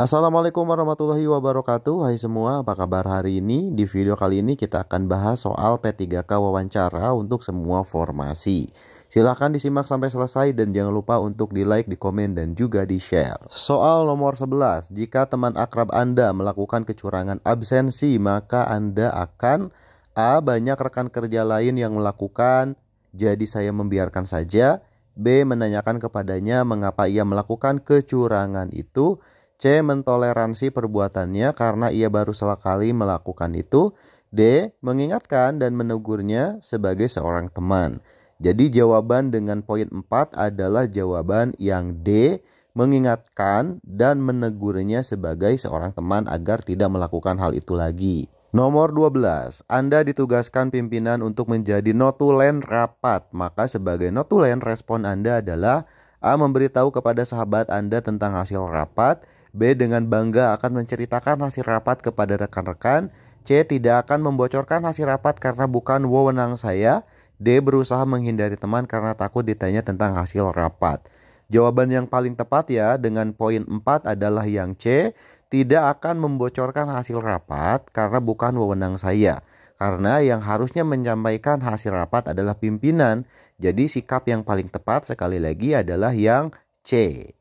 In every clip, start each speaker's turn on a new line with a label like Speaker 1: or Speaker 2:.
Speaker 1: Assalamualaikum warahmatullahi wabarakatuh. Hai semua, apa kabar hari ini? Di video kali ini kita akan bahas soal P3K wawancara untuk semua formasi. Silahkan disimak sampai selesai dan jangan lupa untuk di like, di komen, dan juga di share. Soal nomor 11, jika teman akrab Anda melakukan kecurangan absensi, maka Anda akan A. Banyak rekan kerja lain yang melakukan, jadi saya membiarkan saja. B. Menanyakan kepadanya mengapa ia melakukan kecurangan itu. C. Mentoleransi perbuatannya karena ia baru sekali melakukan itu. D. Mengingatkan dan menegurnya sebagai seorang teman. Jadi jawaban dengan poin 4 adalah jawaban yang D. Mengingatkan dan menegurnya sebagai seorang teman agar tidak melakukan hal itu lagi. Nomor 12. Anda ditugaskan pimpinan untuk menjadi notulen rapat. Maka sebagai notulen respon Anda adalah A. Memberitahu kepada sahabat Anda tentang hasil rapat. B. Dengan bangga akan menceritakan hasil rapat kepada rekan-rekan. C. Tidak akan membocorkan hasil rapat karena bukan wewenang saya. D. Berusaha menghindari teman karena takut ditanya tentang hasil rapat. Jawaban yang paling tepat ya dengan poin 4 adalah yang C. Tidak akan membocorkan hasil rapat karena bukan wewenang saya. Karena yang harusnya menyampaikan hasil rapat adalah pimpinan. Jadi sikap yang paling tepat sekali lagi adalah yang C.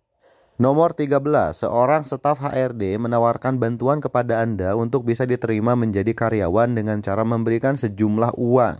Speaker 1: Nomor 13, seorang staf HRD menawarkan bantuan kepada Anda untuk bisa diterima menjadi karyawan dengan cara memberikan sejumlah uang.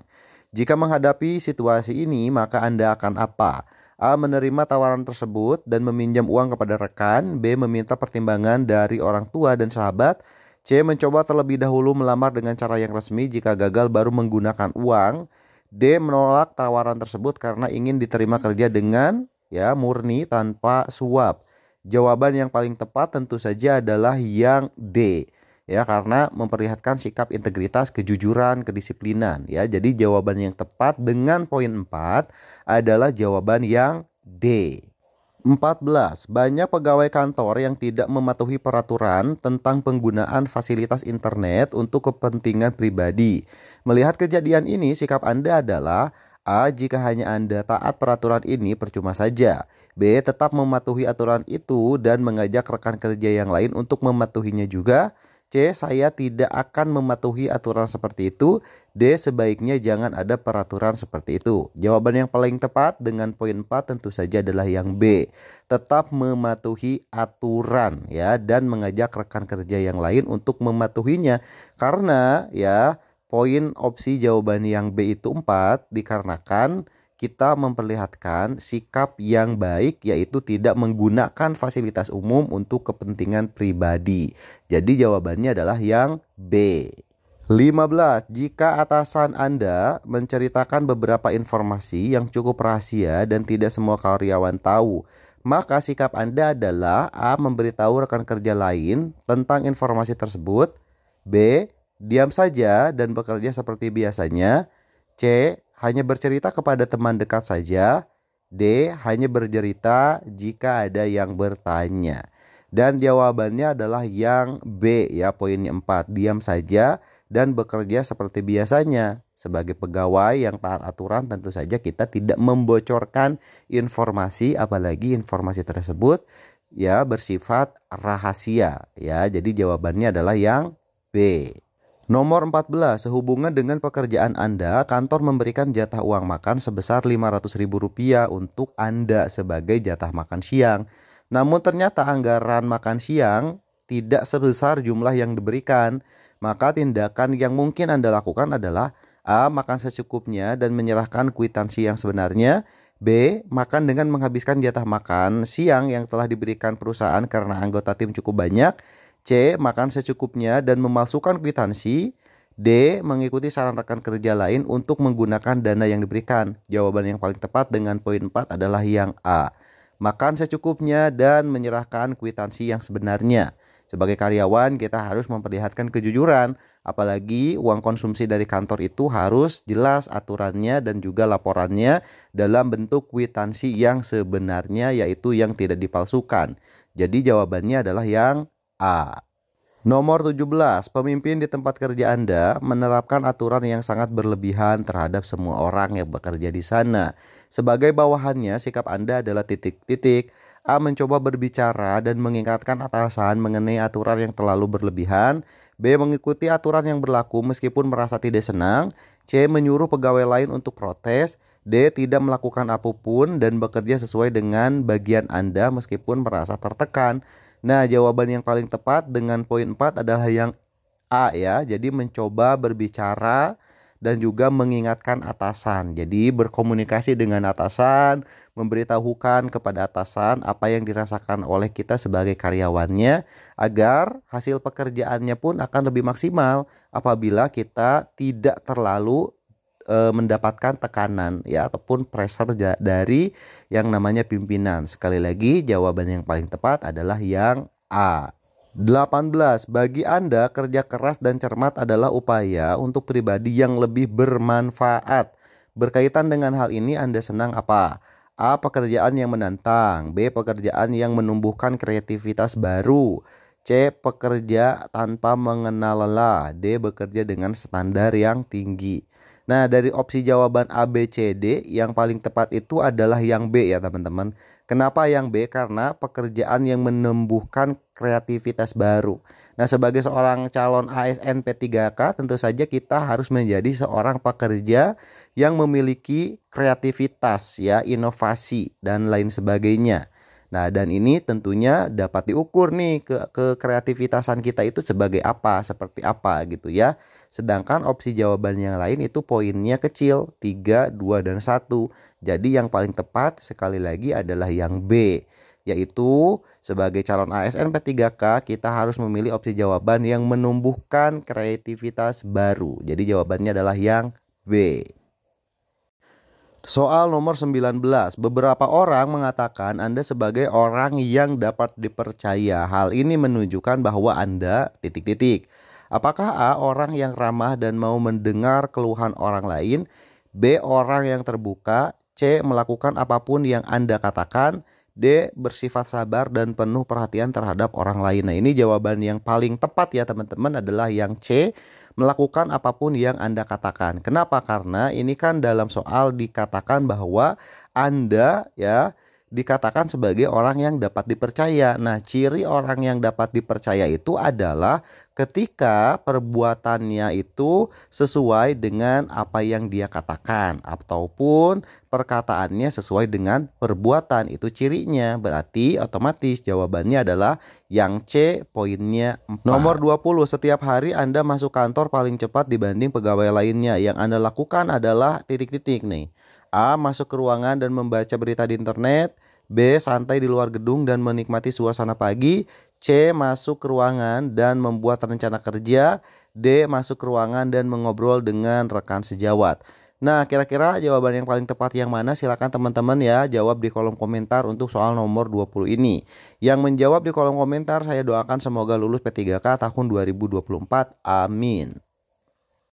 Speaker 1: Jika menghadapi situasi ini, maka Anda akan apa? A. Menerima tawaran tersebut dan meminjam uang kepada rekan. B. Meminta pertimbangan dari orang tua dan sahabat. C. Mencoba terlebih dahulu melamar dengan cara yang resmi, jika gagal baru menggunakan uang. D. Menolak tawaran tersebut karena ingin diterima kerja dengan murni tanpa suap. Jawaban yang paling tepat tentu saja adalah yang D. Ya, karena memperlihatkan sikap integritas, kejujuran, kedisiplinan. Ya, jadi jawaban yang tepat dengan poin 4 adalah jawaban yang D. 14. Banyak pegawai kantor yang tidak mematuhi peraturan tentang penggunaan fasilitas internet untuk kepentingan pribadi. Melihat kejadian ini, sikap Anda adalah A. Jika hanya Anda taat peraturan ini percuma saja. B. Tetap mematuhi aturan itu dan mengajak rekan kerja yang lain untuk mematuhinya juga. C. Saya tidak akan mematuhi aturan seperti itu. D. Sebaiknya jangan ada peraturan seperti itu. Jawaban yang paling tepat dengan poin 4 tentu saja adalah yang B. Tetap mematuhi aturan dan mengajak rekan kerja yang lain untuk mematuhinya. Karena poin opsi jawaban yang B itu 4 dikarenakan kita memperlihatkan sikap yang baik, yaitu tidak menggunakan fasilitas umum untuk kepentingan pribadi. Jadi jawabannya adalah yang B. 15. Jika atasan Anda menceritakan beberapa informasi yang cukup rahasia dan tidak semua karyawan tahu, maka sikap Anda adalah A. Memberitahu rekan kerja lain tentang informasi tersebut. B. Diam saja dan bekerja seperti biasanya. C. Hanya bercerita kepada teman dekat saja. D. Hanya bercerita jika ada yang bertanya. Dan jawabannya adalah yang B poinnya 4. Diam saja dan bekerja seperti biasanya. Sebagai pegawai yang taat aturan tentu saja kita tidak membocorkan informasi, apalagi informasi tersebut bersifat rahasia Jadi jawabannya adalah yang B. Nomor 14, sehubungan dengan pekerjaan Anda, kantor memberikan jatah uang makan sebesar Rp500.000 untuk Anda sebagai jatah makan siang. Namun ternyata anggaran makan siang tidak sebesar jumlah yang diberikan. Maka tindakan yang mungkin Anda lakukan adalah A. Makan secukupnya dan menyerahkan kwitansi yang sebenarnya. B. Makan dengan menghabiskan jatah makan siang yang telah diberikan perusahaan karena anggota tim cukup banyak. C. Makan secukupnya dan memalsukan kwitansi. D. Mengikuti saran rekan kerja lain untuk menggunakan dana yang diberikan. Jawaban yang paling tepat dengan poin 4 adalah yang A. Makan secukupnya dan menyerahkan kwitansi yang sebenarnya. Sebagai karyawan kita harus memperlihatkan kejujuran. Apalagi uang konsumsi dari kantor itu harus jelas aturannya dan juga laporannya dalam bentuk kwitansi yang sebenarnya, yaitu yang tidak dipalsukan. Jadi jawabannya adalah yang A. Nomor 17, pemimpin di tempat kerja Anda menerapkan aturan yang sangat berlebihan terhadap semua orang yang bekerja di sana. Sebagai bawahannya, sikap Anda adalah titik-titik. A. Mencoba berbicara dan mengingatkan atasan mengenai aturan yang terlalu berlebihan. B. Mengikuti aturan yang berlaku meskipun merasa tidak senang. C. Menyuruh pegawai lain untuk protes. D. Tidak melakukan apapun dan bekerja sesuai dengan bagian Anda meskipun merasa tertekan. Nah, jawaban yang paling tepat dengan poin 4 adalah yang A ya. Jadi mencoba berbicara dan juga mengingatkan atasan. Jadi berkomunikasi dengan atasan, memberitahukan kepada atasan apa yang dirasakan oleh kita sebagai karyawannya agar hasil pekerjaannya pun akan lebih maksimal apabila kita tidak terlalu mendapatkan tekanan ya ataupun pressure dari yang namanya pimpinan. Sekali lagi jawaban yang paling tepat adalah yang A. 18. Bagi Anda, kerja keras dan cermat adalah upaya untuk pribadi yang lebih bermanfaat. Berkaitan dengan hal ini, Anda senang apa? A. Pekerjaan yang menantang. B. Pekerjaan yang menumbuhkan kreativitas baru. C. Pekerja tanpa mengenal lelah. D. Bekerja dengan standar yang tinggi. Nah, dari opsi jawaban A, B, C, D, yang paling tepat itu adalah yang B ya teman-teman. Kenapa yang B? Karena pekerjaan yang menumbuhkan kreativitas baru. Nah, sebagai seorang calon ASN P3K, tentu saja kita harus menjadi seorang pekerja yang memiliki kreativitas, ya, inovasi, dan lain sebagainya. Nah, dan ini tentunya dapat diukur nih ke kreativitasan kita itu sebagai apa, seperti apa gitu ya. Sedangkan opsi jawaban yang lain itu poinnya kecil, 3, 2, dan 1. Jadi yang paling tepat sekali lagi adalah yang B, yaitu sebagai calon ASN P3K kita harus memilih opsi jawaban yang menumbuhkan kreativitas baru. Jadi jawabannya adalah yang B. Soal nomor 19. Beberapa orang mengatakan Anda sebagai orang yang dapat dipercaya. Hal ini menunjukkan bahwa Anda ... Apakah A. Orang yang ramah dan mau mendengar keluhan orang lain? B. Orang yang terbuka? C. Melakukan apapun yang Anda katakan? D. Bersifat sabar dan penuh perhatian terhadap orang lain. Nah, ini jawaban yang paling tepat ya teman-teman adalah yang C. Melakukan apapun yang Anda katakan. Kenapa? Karena ini kan dalam soal dikatakan bahwa Anda ya dikatakan sebagai orang yang dapat dipercaya. Nah, ciri orang yang dapat dipercaya itu adalah ketika perbuatannya itu sesuai dengan apa yang dia katakan ataupun perkataannya sesuai dengan perbuatan. Itu cirinya. Berarti otomatis jawabannya adalah yang C, poinnya 4. Nomor 20. Setiap hari Anda masuk kantor paling cepat dibanding pegawai lainnya. Yang Anda lakukan adalah titik-titik nih. A. Masuk ke ruangan dan membaca berita di internet. B. Santai di luar gedung dan menikmati suasana pagi. C. Masuk ke ruangan dan membuat rencana kerja. D. Masuk ke ruangan dan mengobrol dengan rekan sejawat. Nah, kira-kira jawaban yang paling tepat yang mana? Silakan teman-teman ya jawab di kolom komentar untuk soal nomor 20 ini. Yang menjawab di kolom komentar saya doakan semoga lulus P3K tahun 2024. Amin.